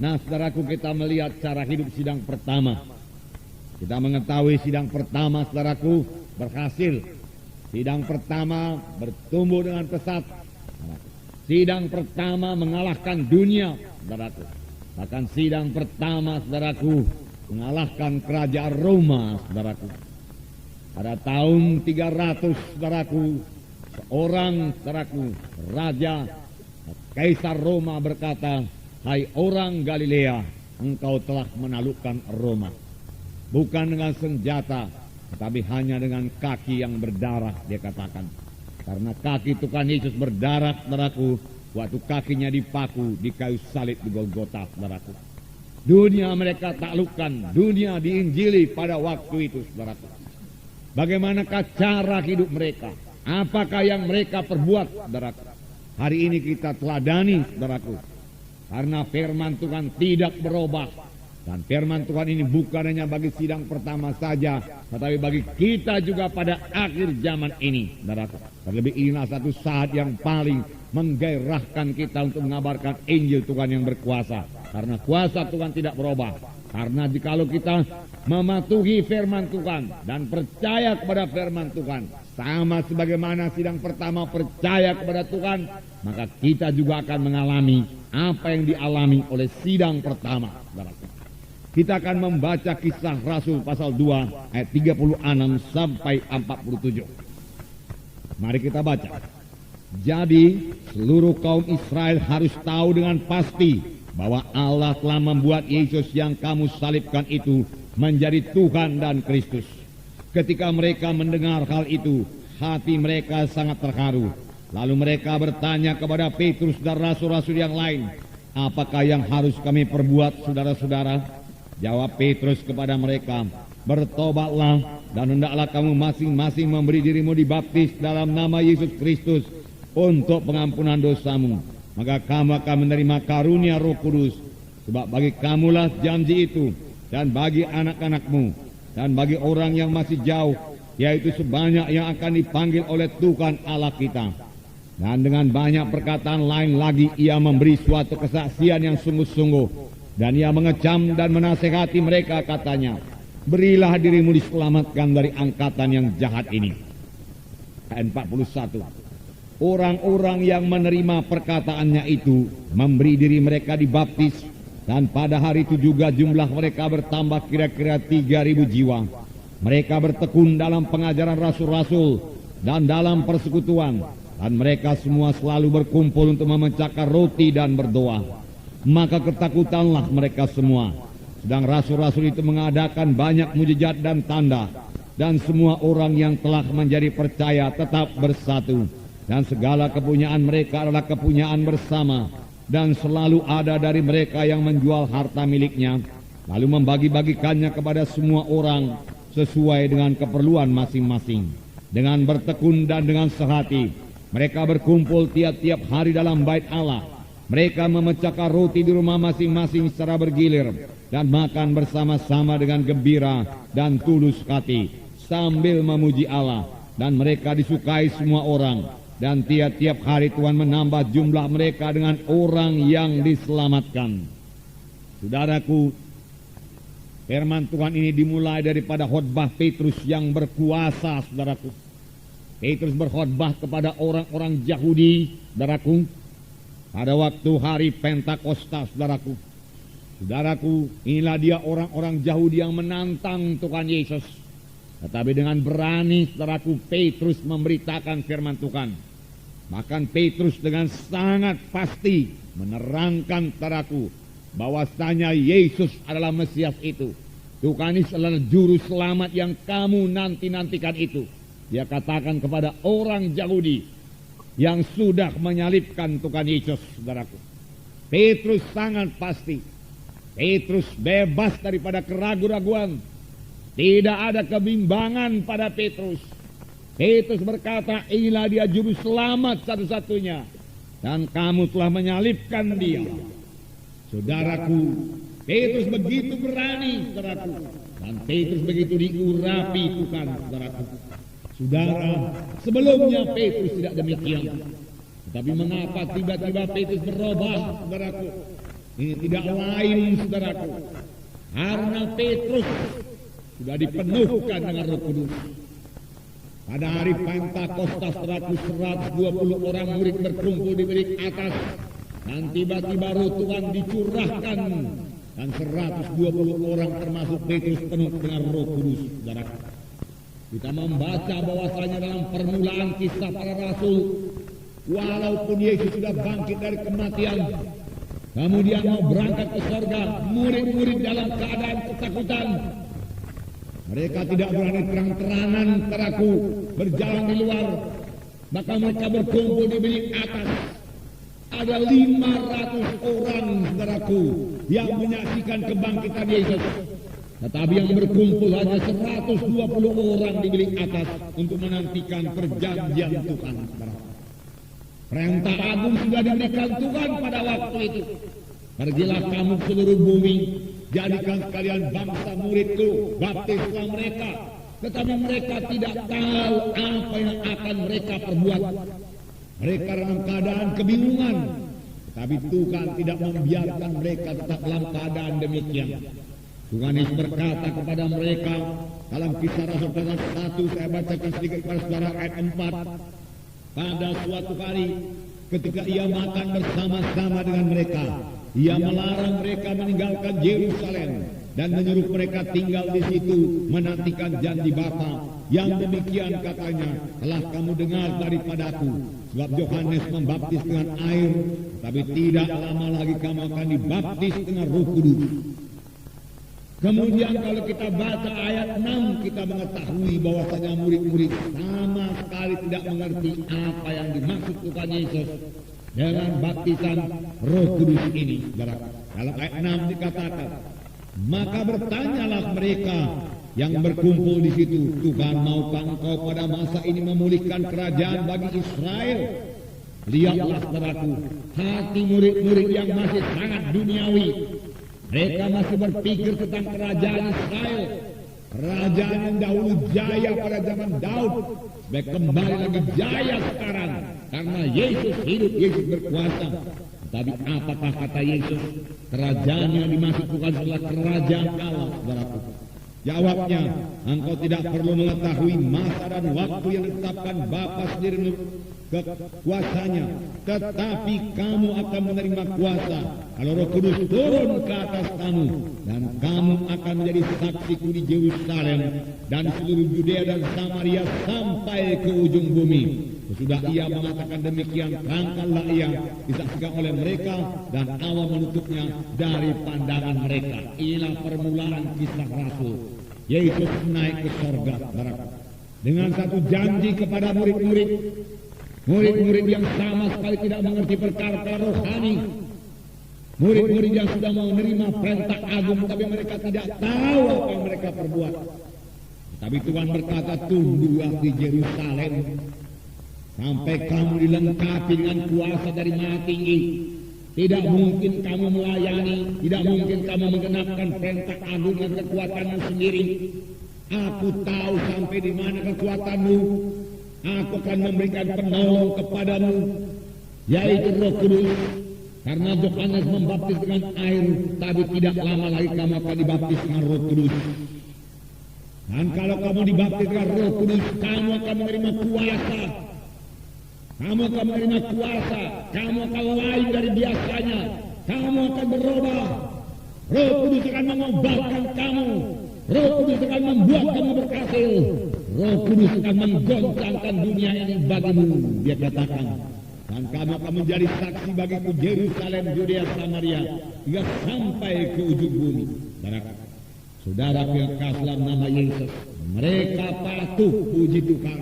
Nah, saudaraku, kita melihat cara hidup sidang pertama. Kita mengetahui sidang pertama, saudaraku, berhasil. Sidang pertama bertumbuh dengan pesat. Sidang pertama mengalahkan dunia, saudaraku. Bahkan sidang pertama, saudaraku, mengalahkan kerajaan Roma, saudaraku. Pada tahun 300, saudaraku, seorang, saudaraku, raja Kaisar Roma berkata, "Hai orang Galilea, engkau telah menaklukkan Roma. Bukan dengan senjata, tetapi hanya dengan kaki yang berdarah," dia katakan. Karena kaki Tuhan Yesus berdarah, saudaraku, waktu kakinya dipaku di kayu salib di Golgota, saudaraku. Dunia mereka taklukkan, dunia diinjili pada waktu itu, saudaraku. Bagaimanakah cara hidup mereka? Apakah yang mereka perbuat, saudaraku? Hari ini kita teladani, saudaraku. Karena firman Tuhan tidak berubah. Dan firman Tuhan ini bukan hanya bagi sidang pertama saja, tetapi bagi kita juga pada akhir zaman ini, saudaraku. Terlebih inilah satu saat yang paling menggairahkan kita untuk mengabarkan Injil Tuhan yang berkuasa. Karena kuasa Tuhan tidak berubah. Karena jikalau kita mematuhi firman Tuhan dan percaya kepada firman Tuhan, sama sebagaimana sidang pertama percaya kepada Tuhan, maka kita juga akan mengalami apa yang dialami oleh sidang pertama. Kita akan membaca Kisah Rasul pasal 2 ayat 36 sampai 47. Mari kita baca. Jadi seluruh kaum Israel harus tahu dengan pasti bahwa Allah telah membuat Yesus yang kamu salibkan itu menjadi Tuhan dan Kristus. Ketika mereka mendengar hal itu, hati mereka sangat terharu. Lalu mereka bertanya kepada Petrus dan rasul-rasul yang lain, "Apakah yang harus kami perbuat, saudara-saudara?" Jawab Petrus kepada mereka, "Bertobatlah dan hendaklah kamu masing-masing memberi dirimu dibaptis dalam nama Yesus Kristus untuk pengampunan dosamu. Maka kamu akan menerima karunia Roh Kudus, sebab bagi kamulah janji itu, dan bagi anak-anakmu, dan bagi orang yang masih jauh, yaitu sebanyak yang akan dipanggil oleh Tuhan Allah kita." Dan dengan banyak perkataan lain lagi ia memberi suatu kesaksian yang sungguh-sungguh. Dan ia mengecam dan menasehati mereka, katanya, "Berilah dirimu diselamatkan dari angkatan yang jahat ini." Ayat 41. Orang-orang yang menerima perkataannya itu memberi diri mereka dibaptis, dan pada hari itu juga jumlah mereka bertambah kira-kira 3.000 jiwa. Mereka bertekun dalam pengajaran rasul-rasul dan dalam persekutuan, dan mereka semua selalu berkumpul untuk memecahkan roti dan berdoa. Maka ketakutanlah mereka semua. Sedang rasul-rasul itu mengadakan banyak mujizat dan tanda, dan semua orang yang telah menjadi percaya tetap bersatu. Dan segala kepunyaan mereka adalah kepunyaan bersama, dan selalu ada dari mereka yang menjual harta miliknya, lalu membagi-bagikannya kepada semua orang sesuai dengan keperluan masing-masing. Dengan bertekun dan dengan sehati, mereka berkumpul tiap-tiap hari dalam bait Allah. Mereka memecahkan roti di rumah masing-masing secara bergilir, dan makan bersama-sama dengan gembira dan tulus hati, sambil memuji Allah. Dan mereka disukai semua orang. Dan tiap-tiap hari Tuhan menambah jumlah mereka dengan orang yang diselamatkan. Saudaraku, firman Tuhan ini dimulai daripada khotbah Petrus yang berkuasa, saudaraku. Petrus berkhotbah kepada orang-orang Yahudi, saudaraku, pada waktu hari Pentakosta, saudaraku. Saudaraku, inilah dia orang-orang Yahudi yang menantang Tuhan Yesus. Tetapi dengan berani, saudaraku, Petrus memberitakan firman Tuhan. Bahkan Petrus dengan sangat pasti menerangkan, saudaraku, bahwasanya Yesus adalah Mesias itu. Tuhan Yesus adalah juru selamat yang kamu nanti-nantikan itu. Dia katakan kepada orang Yahudi yang sudah menyalibkan Tuhan Yesus, saudaraku. Petrus sangat pasti. Petrus bebas daripada keraguan-raguan. Tidak ada kebimbangan pada Petrus. Petrus berkata, "Inilah dia juru selamat satu-satunya, dan kamu telah menyalibkan dia." Saudaraku, Petrus begitu berani, saudaraku, dan Petrus begitu diurapi Tuhan, saudaraku. Saudara, sebelumnya Petrus tidak demikian. Tapi mengapa tiba-tiba Petrus berubah, saudaraku? Ini tidak lain, saudaraku, karena Petrus sudah dipenuhkan dengan Roh Kudus. Pada hari Pentakosta, 120 orang murid berkumpul di bilik atas, dan tiba-tiba Roh Tuhan dicurahkan, dan 120 orang termasuk Petrus penuh dengan Roh Kudus, saudaraku. Kita membaca bahwasanya dalam permulaan kisah para rasul, walaupun Yesus sudah bangkit dari kematian, kemudian mau berangkat ke surga, murid-murid dalam keadaan ketakutan. Mereka tidak berani terang-terangan, saudaraku, berjalan di luar. Maka mereka berkumpul di bilik atas. Ada 500 orang, saudaraku, yang menyaksikan kebangkitan Yesus. Tetapi yang berkumpul hanya 120 orang di bilik atas untuk menantikan perjanjian Tuhan, saudaraku. Perintah agung sudah diberikan Tuhan pada waktu itu. Pergilah kamu ke seluruh bumi, jadikan sekalian bangsa muridku, baptislah mereka. Tetapi mereka tidak tahu apa yang akan mereka perbuat. Mereka dalam keadaan kebingungan. Tapi Tuhan tidak membiarkan mereka tetap dalam keadaan demikian. Tuhan Yesus berkata kepada mereka dalam Kisah Rasul pasal 1, saya bacakan sedikit kepada saudara ayat 4. Pada suatu hari ketika ia makan bersama-sama dengan mereka, ia melarang mereka meninggalkan Yerusalem dan menyuruh mereka tinggal di situ menantikan janji Bapa. Yang demikian katanya, telah kamu dengar daripadaku, sebab Yohanes membaptis dengan air, tapi tidak lama lagi kamu akan dibaptis dengan Roh Kudus. Kemudian kalau kita baca ayat 6, kita mengetahui bahwasanya murid-murid sama sekali tidak mengerti apa yang dimaksud Tuhan Yesus dengan baptisan Roh Kudus ini. Dalam ayat 6 dikatakan, maka bertanyalah mereka yang berkumpul di situ, Tuhan, maukah engkau pada masa ini memulihkan kerajaan bagi Israel? Lihatlah, saudaraku, hati murid-murid yang masih sangat duniawi. Mereka masih berpikir tentang kerajaan Israel, kerajaan yang dahulu jaya pada zaman Daud, baik kembali lagi jaya sekarang karena Yesus hidup, Yesus berkuasa. Tapi apakah kata Yesus? Kerajaan yang dimaksud Tuhan adalah kerajaan Allah, saudaraku. Jawabnya, engkau tidak perlu mengetahui masa dan waktu yang ditetapkan Bapa sendiri kekuasanya, tetapi kamu akan menerima kuasa kalau Roh Kudus turun ke atas kamu, dan kamu akan menjadi saksiku di Yerusalem dan seluruh Yudea dan Samaria sampai ke ujung bumi. Sesudah ia mengatakan demikian, terangkanlah ia disaksikan oleh mereka, dan Allah menutupnya dari pandangan mereka. Inilah permulaan kisah Rasul. Yesus naik ke sorga, dengan satu janji kepada murid-murid. Murid-murid yang sama sekali tidak mengerti perkara rohani. Murid-murid yang sudah menerima perintah agung, tapi mereka tidak tahu apa yang mereka perbuat. Tapi Tuhan berkata, tunggulah di Yerusalem sampai kamu dilengkapi dengan kuasa dari Maha Tinggi. Tidak mungkin kamu melayani, tidak mungkin kamu menggenapkan perintah agung dan kekuatanmu sendiri. Aku tahu sampai di mana kekuatanmu. Aku akan memberikan penolong kepadamu, yaitu Roh Kudus. Karena Yohanes membaptis dengan air, tapi tidak lama lagi kamu akan dibaptis dengan Roh Kudus. Dan kalau kamu dibaptis dengan Roh Kudus, kamu akan menerima kuasa. Kamu akan menerima kuasa. Kamu akan lain dari biasanya. Kamu akan berubah. Roh Kudus akan mengubahkan kamu. Roh Kudus akan membuat kamu berhasil. Roh Kudus akan menggoncangkan dunia ini bagimu, dia katakan. Dan kamu akan menjadi saksi bagiku Yerusalem, Yudea, Samaria, hingga sampai ke ujung bumi. Saudara yang kasih nama Yesus, mereka patuh, puji Tuhan.